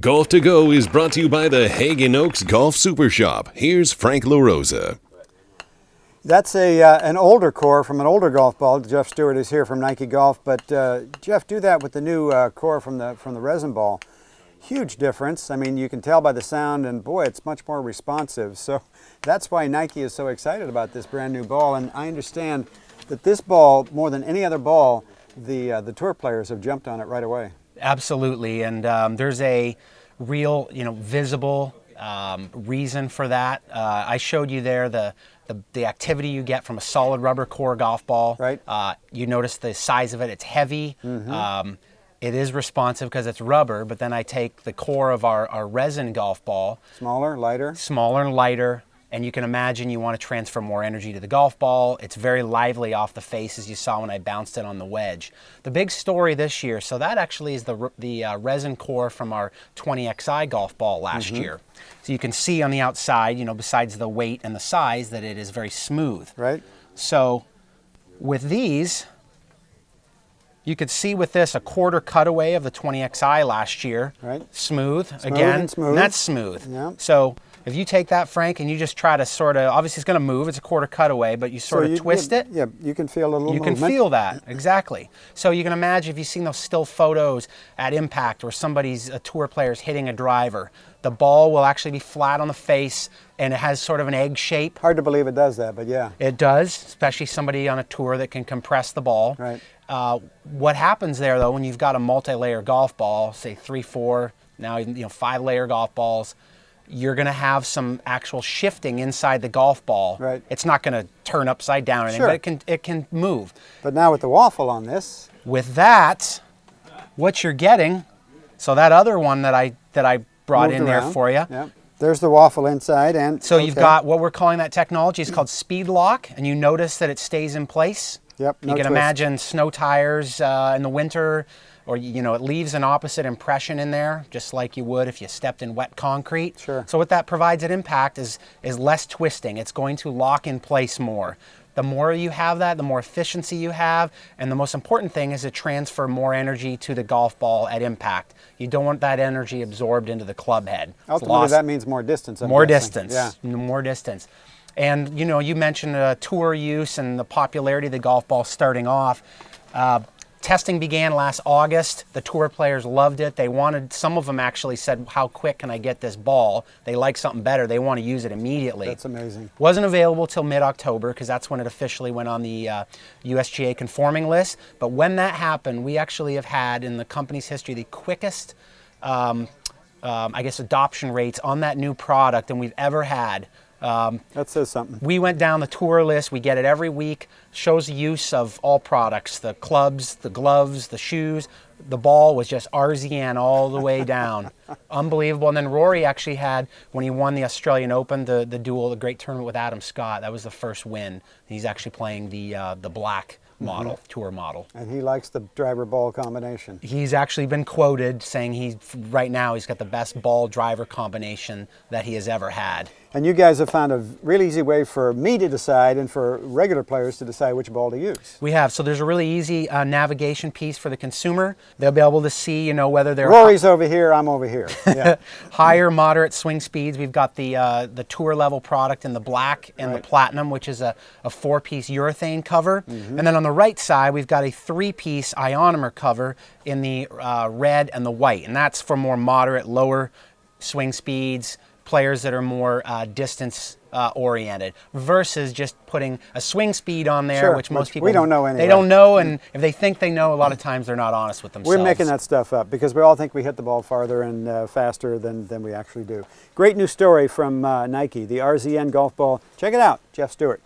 Golf to Go is brought to you by the Hagen Oaks Golf Super Shop. Here's Frank LaRosa. That's an older core from an older golf ball. Jeff Stewart is here from Nike Golf, but Jeff, do that with the new core from the Resin ball. Huge difference. I mean, you can tell by the sound, and boy, it's much more responsive. So that's why Nike is so excited about this brand new ball. And I understand that this ball, more than any other ball, the tour players have jumped on it right away. Absolutely, and there's a real, visible reason for that. I showed you there the activity you get from a solid rubber core golf ball. Right. You notice the size of it. It's heavy. Mm-hmm. It is responsive because it's rubber, but then I take the core of our resin golf ball. Smaller, lighter. Smaller and lighter. And you can imagine you want to transfer more energy to the golf ball. It's very lively off the face, as you saw when I bounced it on the wedge. The big story this year, so that actually is the resin core from our 20XI golf ball last year. So you can see on the outside, besides the weight and the size, that it is very smooth. Right. So with these, you could see with this a quarter cutaway of the 20XI last year. Right. Smooth again. And smooth. And that's smooth. Yeah. So if you take that, Frank, and you just try to obviously it's going to move, it's a quarter cutaway, but you sort of twist it. Yeah, you can feel a little You movement. can feel that, exactly. So you can imagine if you've seen those still photos at impact where a tour player's hitting a driver, the ball will actually be flat on the face and it has sort of an egg shape. Hard to believe it does that, but yeah. It does, especially somebody on a tour that can compress the ball. Right. What happens there, though, when you've got a multi-layer golf ball, say 3, 4, now 5-layer golf balls, you're going to have some actual shifting inside the golf ball. Right. It's not going to turn upside down or anything, Sure. but it can move. But now with the waffle on this. With that, what you're getting, so that other one that I brought in there for you. Yeah. There's the waffle inside, and so you've got what we're calling that technology is called Speedlock, and you notice that it stays in place. Yep. You can imagine snow tires in the winter, or it leaves an opposite impression in there, just like you would if you stepped in wet concrete. Sure. So what that provides at impact is less twisting. It's going to lock in place more. The more you have that, the more efficiency you have, and the most important thing is to transfer more energy to the golf ball at impact. You don't want that energy absorbed into the club head. Ultimately, that means more distance. More distance. Yeah. More distance. And you mentioned tour use and the popularity of the golf ball starting off. Testing began last August. The tour players loved it. Some of them actually said, how quick can I get this ball? They like something better. They want to use it immediately. That's amazing. Wasn't available till mid-October because that's when it officially went on the USGA conforming list. But when that happened, we actually have had in the company's history the quickest, adoption rates on that new product than we've ever had. That says something. We went down the tour list. We get it every week. Shows the use of all products, the clubs, the gloves, the shoes. The ball was just RZN all the way down. Unbelievable. And then Rory actually had, when he won the Australian Open, the great tournament with Adam Scott, that was the first win. He's actually playing the black model, tour model. And he likes the driver ball combination. He's actually been quoted saying right now he's got the best ball driver combination that he has ever had. And you guys have found a really easy way for me to decide and for regular players to decide which ball to use. We have. So there's a really easy navigation piece for the consumer. They'll be able to see, whether they're Rory's over here, I'm over here. Yeah. higher, moderate swing speeds. We've got the tour level product in the black and the platinum, which is a 4-piece urethane cover. And then on the right side, we've got a 3-piece ionomer cover in the red and the white. And that's for more moderate, lower swing speeds, players that are more distance oriented versus just putting a swing speed on there, which most people we don't know anyway. They don't know, and if they think they know, a lot of times they're not honest with themselves. We're making that stuff up because we all think we hit the ball farther and faster than we actually do. Great new story from Nike, the RZN golf ball. Check it out, Jeff Stewart.